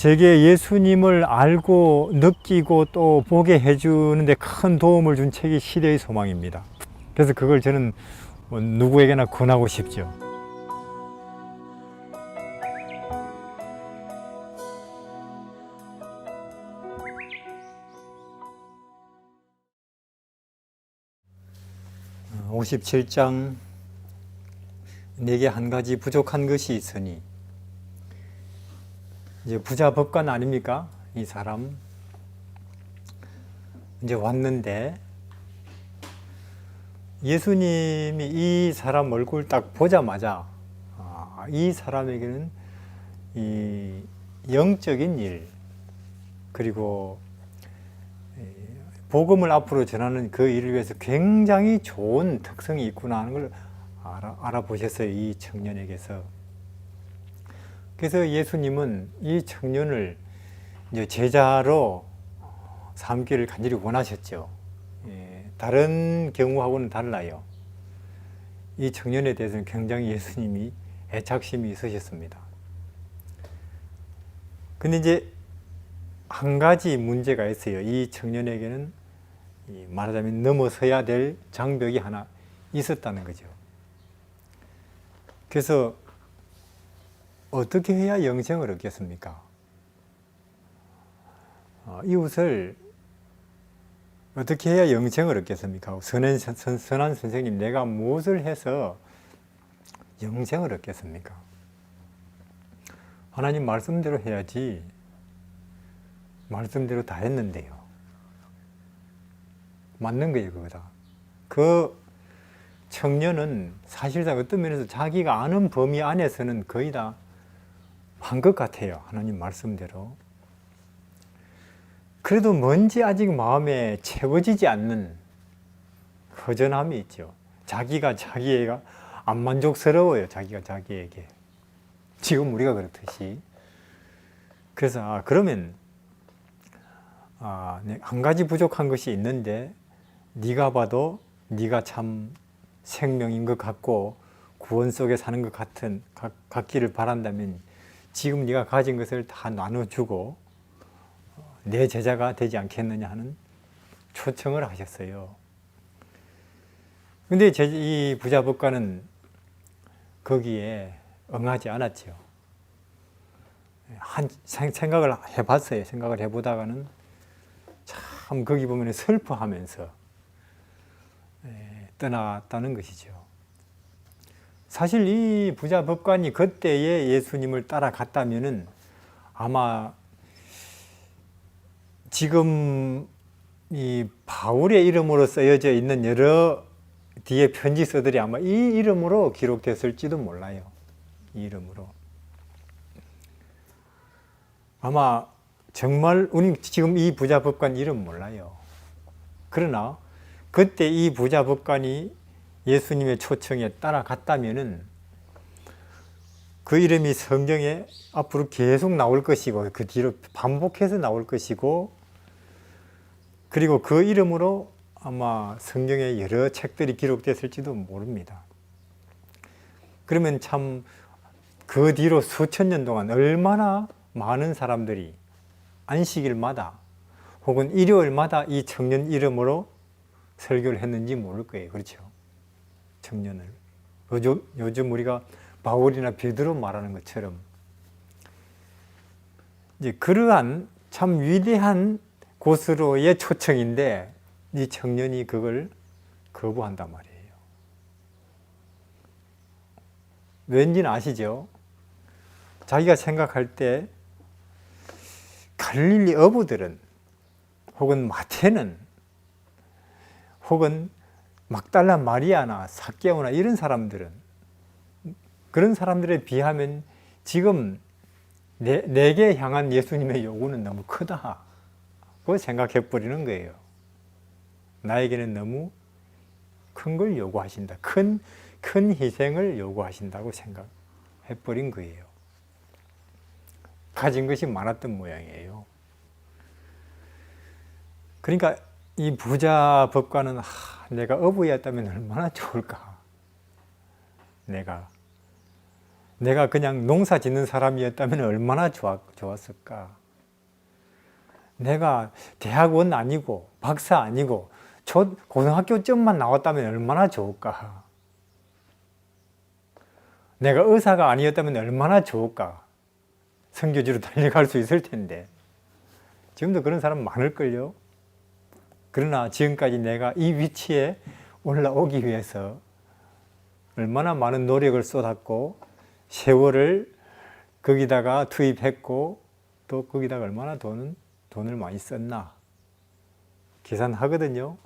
제게 예수님을 알고 느끼고 또 보게 해주는데 큰 도움을 준 책이 시대의 소망입니다. 그래서 그걸 저는 누구에게나 권하고 싶죠. 어, 57장 내게 한 가지 부족한 것이 있으니, 이제 부자 법관 아닙니까? 이 사람 이제 왔는데 예수님이 이 사람 얼굴 딱 보자마자 이 사람에게는 이 영적인 일, 그리고 복음을 앞으로 전하는 그 일을 위해서 굉장히 좋은 특성이 있구나 하는 걸 알아보셨어요, 이 청년에게서. 그래서 예수님은 이 청년을 이제 제자로 삼기를 간절히 원하셨죠. 다른 경우하고는 달라요. 이 청년에 대해서는 굉장히 예수님이 애착심이 있으셨습니다. 근데 이제 한 가지 문제가 있어요. 이 청년에게는 말하자면 넘어서야 될 장벽이 하나 있었다는 거죠. 그래서 어떻게 해야 영생을 얻겠습니까? 이웃을 어떻게 해야 영생을 얻겠습니까? 선한 선생님, 내가 무엇을 해서 영생을 얻겠습니까? 하나님 말씀대로 해야지. 말씀대로 다 했는데요. 맞는 거예요, 그거다. 그 청년은 사실상 어떤 면에서 자기가 아는 범위 안에서는 거의 다 한 것 같아요, 하나님 말씀대로. 그래도 뭔지 아직 마음에 채워지지 않는 허전함이 있죠. 자기가 자기애가 안 만족스러워요, 자기가 자기에게. 지금 우리가 그렇듯이. 그래서 그러면 한 가지 부족한 것이 있는데 네가 봐도 네가 참 생명인 것 같고 구원 속에 사는 것 같기를 바란다면 지금 네가 가진 것을 다 나눠주고 내 제자가 되지 않겠느냐 하는 초청을 하셨어요. 근데 이 부자 법관은 거기에 응하지 않았죠. 생각을 해봤어요. 생각을 해보다가는 참 거기 보면 슬퍼하면서 떠났다는 것이죠. 사실 이 부자 법관이 그때에 예수님을 따라갔다면은 아마 지금 이 바울의 이름으로 쓰여져 있는 여러 뒤에 편지서들이 아마 이 이름으로 기록됐을지도 몰라요. 이 이름으로. 아마 정말 우리 지금 이 부자 법관 이름 몰라요. 그러나 그때 이 부자 법관이 예수님의 초청에 따라갔다면은 그 이름이 성경에 앞으로 계속 나올 것이고 그 뒤로 반복해서 나올 것이고, 그리고 그 이름으로 아마 성경에 여러 책들이 기록됐을지도 모릅니다. 그러면 참 그 뒤로 수천 년 동안 얼마나 많은 사람들이 안식일마다 혹은 일요일마다 이 청년 이름으로 설교를 했는지 모를 거예요. 그렇죠? 청년을. 요즘 우리가 바울이나 베드로 말하는 것처럼 이제 그러한 참 위대한 곳으로의 초청인데 이 청년이 그걸 거부한단 말이에요. 왠지는 아시죠? 자기가 생각할 때 갈릴리 어부들은 혹은 마태는 혹은 막달라 마리아나 삭개오나 이런 사람들은, 그런 사람들에 비하면 지금 내게 향한 예수님의 요구는 너무 크다고 생각해버리는 거예요. 나에게는 너무 큰 걸 요구하신다. 큰 희생을 요구하신다고 생각해버린 거예요. 가진 것이 많았던 모양이에요. 그러니까 이 부자 법관은 내가 어부였다면 얼마나 좋을까. 내가 내가 그냥 농사 짓는 사람이었다면 얼마나 좋았을까. 내가 대학원 아니고 박사 아니고 고등학교점만 나왔다면 얼마나 좋을까. 내가 의사가 아니었다면 얼마나 좋을까. 선교지로 달려갈 수 있을 텐데. 지금도 그런 사람 많을걸요. 그러나 지금까지 내가 이 위치에 올라오기 위해서 얼마나 많은 노력을 쏟았고 세월을 거기다가 투입했고 또 거기다가 얼마나 돈을 많이 썼나 계산하거든요.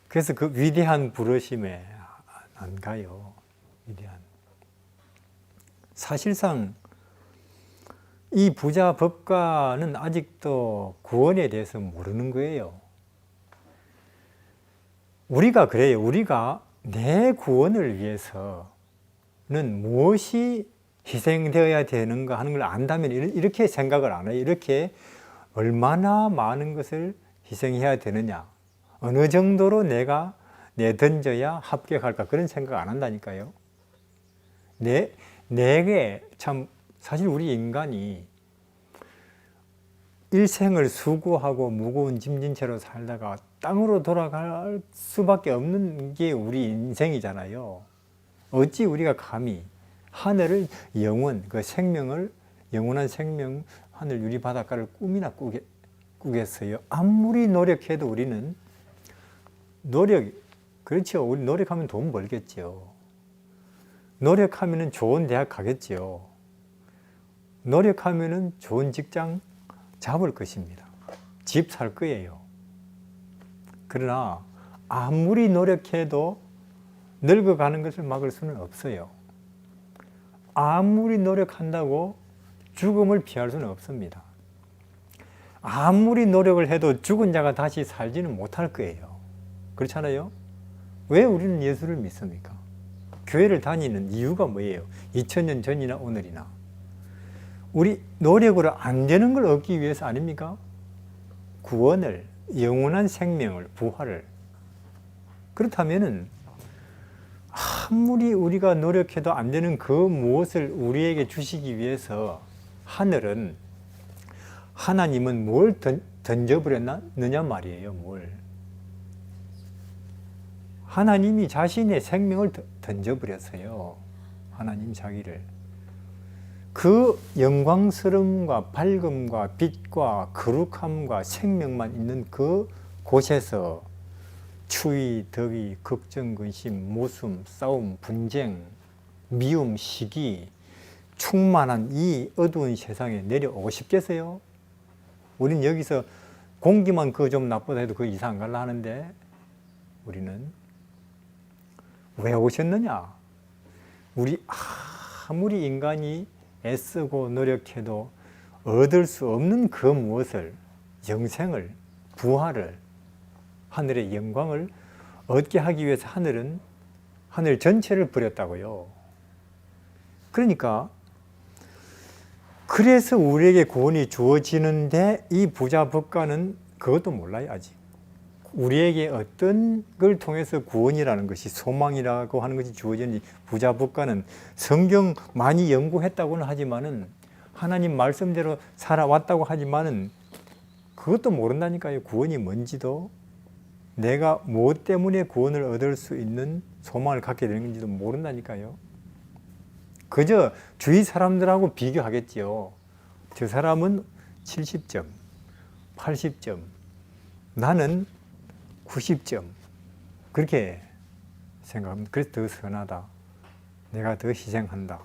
그래서 그 위대한 부르심에 안 가요. 위대한. 사실상 이 부자 법관은 아직도 구원에 대해서 모르는 거예요. 우리가 그래요. 우리가 내 구원을 위해서는 무엇이 희생되어야 되는가 하는 걸 안다면 이렇게 생각을 안 해요. 이렇게 얼마나 많은 것을 희생해야 되느냐, 어느 정도로 내가 내던져야 합격할까, 그런 생각 안 한다니까요. 내게 참 사실 우리 인간이 일생을 수고하고 무거운 짐진 채로 살다가 땅으로 돌아갈 수밖에 없는 게 우리 인생이잖아요. 어찌 우리가 감히 하늘을 그 생명을, 영원한 생명, 하늘 유리 바닷가를 꿈이나 꾸겠어요. 아무리 노력해도 우리는 그렇죠. 우리 노력하면 돈 벌겠죠. 노력하면 좋은 대학 가겠죠. 노력하면 좋은 직장 잡을 것입니다. 집 살 거예요. 그러나 아무리 노력해도 늙어가는 것을 막을 수는 없어요. 아무리 노력한다고 죽음을 피할 수는 없습니다. 아무리 노력을 해도 죽은 자가 다시 살지는 못할 거예요. 그렇잖아요? 왜 우리는 예수를 믿습니까? 교회를 다니는 이유가 뭐예요? 2000년 전이나 오늘이나. 우리 노력으로 안 되는 걸 얻기 위해서 아닙니까? 구원을, 영원한 생명을, 부활을. 그렇다면은 아무리 우리가 노력해도 안 되는 그 무엇을 우리에게 주시기 위해서 하나님은 뭘 던져버렸느냐 말이에요. 뭘. 하나님이 자신의 생명을 던져버렸어요. 하나님 자기를. 그 영광스러움과 밝음과 빛과 거룩함과 생명만 있는 그 곳에서 추위, 더위, 걱정, 근심, 모순, 싸움, 분쟁, 미움, 시기, 충만한 이 어두운 세상에 내려오고 싶겠어요? 우린 여기서 공기만 좀 나쁘다 해도 그 이상 안 갈라 하는데 우리는 왜 오셨느냐? 우리 아무리 인간이 애쓰고 노력해도 얻을 수 없는 그 무엇을, 영생을, 부활을, 하늘의 영광을 얻게 하기 위해서 하늘 전체를 버렸다고요. 그러니까 그래서 우리에게 구원이 주어지는데 이 부자 법관은 그것도 몰라요. 아직. 우리에게 어떤 걸 통해서 구원이라는 것이, 소망이라고 하는 것이 주어지는지 부자 법관은 성경 많이 연구했다고는 하지만은, 하나님 말씀대로 살아왔다고 하지만은 그것도 모른다니까요. 구원이 뭔지도, 내가 무엇 때문에 구원을 얻을 수 있는 소망을 갖게 되는 건지도 모른다니까요. 그저 주위 사람들하고 비교하겠지요. 저 사람은 70점, 80점, 나는 90점. 그렇게 생각합니다. 그래서 더 선하다. 내가 더 희생한다.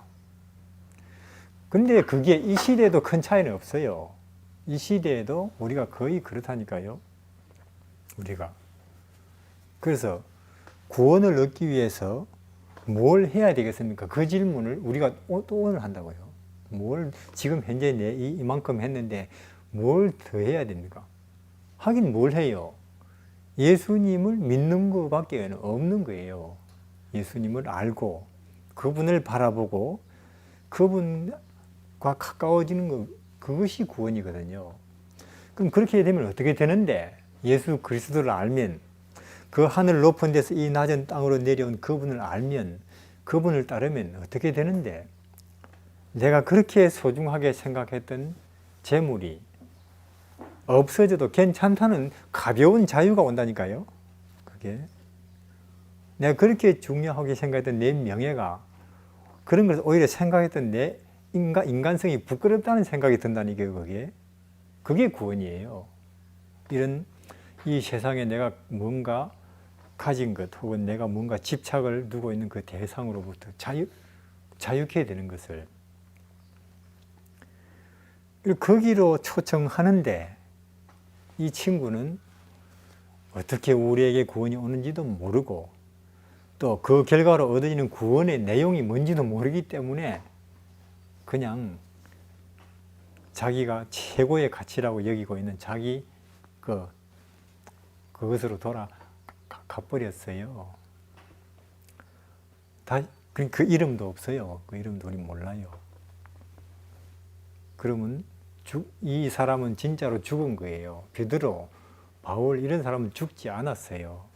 근데 그게 이 시대에도 큰 차이는 없어요. 이 시대에도 우리가 거의 그렇다니까요. 우리가. 그래서 구원을 얻기 위해서 뭘 해야 되겠습니까? 그 질문을 우리가 또 오늘 한다고요. 지금 현재 이만큼 했는데 뭘 더 해야 됩니까? 하긴 뭘 해요? 예수님을 믿는 것밖에 없는 거예요. 예수님을 알고 그분을 바라보고 그분과 가까워지는 것, 그것이 구원이거든요. 그럼 그렇게 되면 어떻게 되는데? 예수 그리스도를 알면, 그 하늘 높은 데서 이 낮은 땅으로 내려온 그분을 알면 그분을 따르면 어떻게 되는데, 내가 그렇게 소중하게 생각했던 재물이 없어져도 괜찮다는 가벼운 자유가 온다니까요. 그게 내가 그렇게 중요하게 생각했던 내 명예가, 그런 것을 오히려 생각했던 내 인간성이 부끄럽다는 생각이 든다니까요. 그게 구원이에요. 이런 이 세상에 내가 뭔가 가진 것, 혹은 내가 뭔가 집착을 두고 있는 그 대상으로부터 자유케 되는 것을, 거기로 초청하는데, 이 친구는 어떻게 우리에게 구원이 오는지도 모르고, 또 그 결과로 얻어지는 구원의 내용이 뭔지도 모르기 때문에 그냥 자기가 최고의 가치라고 여기고 있는 자기 그것으로 돌아가버렸어요. 그 이름도 없어요. 그 이름도 우리 몰라요. 그러면 이 사람은 진짜로 죽은 거예요. 베드로, 바울 이런 사람은 죽지 않았어요.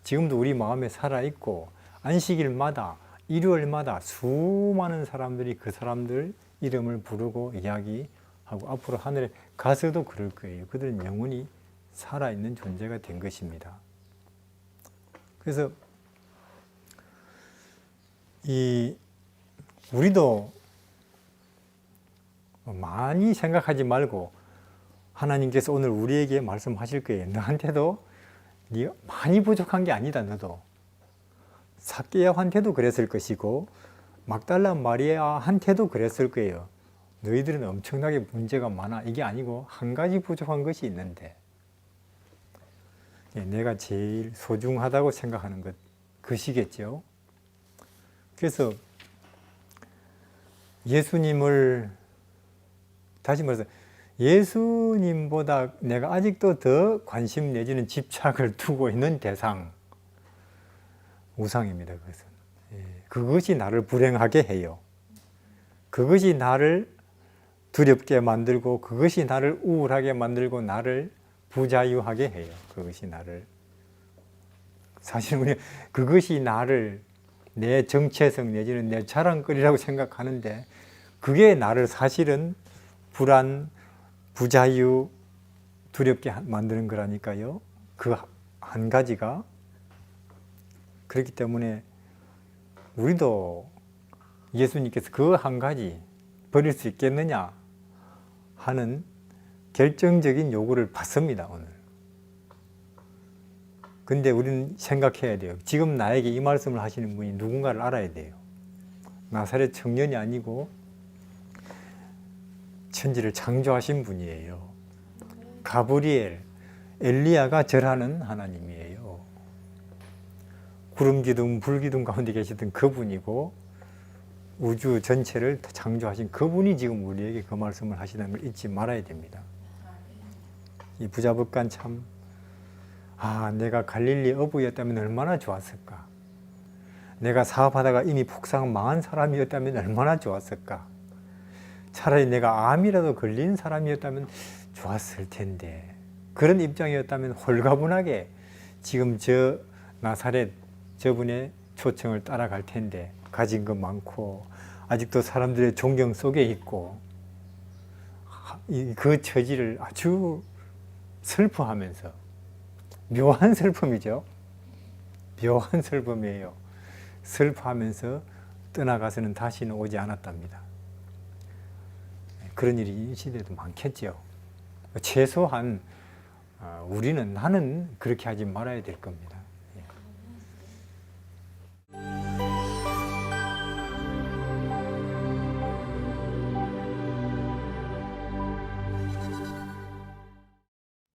지금도 우리 마음에 살아있고, 안식일마다, 일요일마다 수많은 사람들이 그 사람들 이름을 부르고 이야기하고, 앞으로 하늘에 가서도 그럴 거예요. 그들은 영원히 살아있는 존재가 된 것입니다. 그래서 우리도 많이 생각하지 말고, 하나님께서 오늘 우리에게 말씀하실 거예요. 너한테도 네가 많이 부족한 게 아니다. 너도 삭개야한테도 그랬을 것이고, 막달라 마리아한테도 그랬을 거예요. 너희들은 엄청나게 문제가 많아. 이게 아니고 한 가지 부족한 것이 있는데, 내가 제일 소중하다고 생각하는 것, 그것이겠죠. 그래서 예수님을, 다시 말해서 예수님보다 내가 아직도 더 관심 내지는 집착을 두고 있는 대상, 우상입니다. 그것은. 그것이 나를 불행하게 해요. 그것이 나를 두렵게 만들고, 그것이 나를 우울하게 만들고, 나를 부자유하게 해요. 그것이 나를. 사실 우리 그것이 나를 내 정체성 내지는 내 자랑거리라고 생각하는데, 그게 나를 사실은 불안, 부자유, 두렵게 만드는 거라니까요. 그 한 가지가. 그렇기 때문에 우리도 예수님께서 그 한 가지 버릴 수 있겠느냐 하는 결정적인 요구를 받습니다, 오늘. 근데 우리는 생각해야 돼요. 지금 나에게 이 말씀을 하시는 분이 누군가를 알아야 돼요. 나사렛 청년이 아니고 천지를 창조하신 분이에요. 가브리엘, 엘리야가 절하는 하나님이에요. 구름 기둥, 불 기둥 가운데 계시던 그분이고, 우주 전체를 창조하신 그분이 지금 우리에게 그 말씀을 하시는 걸 잊지 말아야 됩니다. 이 부자법관 참, 내가 갈릴리 어부였다면 얼마나 좋았을까. 내가 사업하다가 이미 폭삭 망한 사람이었다면 얼마나 좋았을까. 차라리 내가 암이라도 걸린 사람이었다면 좋았을 텐데, 그런 입장이었다면 홀가분하게 지금 저 나사렛 저분의 초청을 따라갈 텐데, 가진 것 많고 아직도 사람들의 존경 속에 있고, 그 처지를 아주 슬퍼하면서, 묘한 슬픔이죠. 묘한 슬픔이에요. 슬퍼하면서 떠나가서는 다시는 오지 않았답니다. 그런 일이 이 시대에도 많겠죠. 최소한 나는 그렇게 하지 말아야 될 겁니다.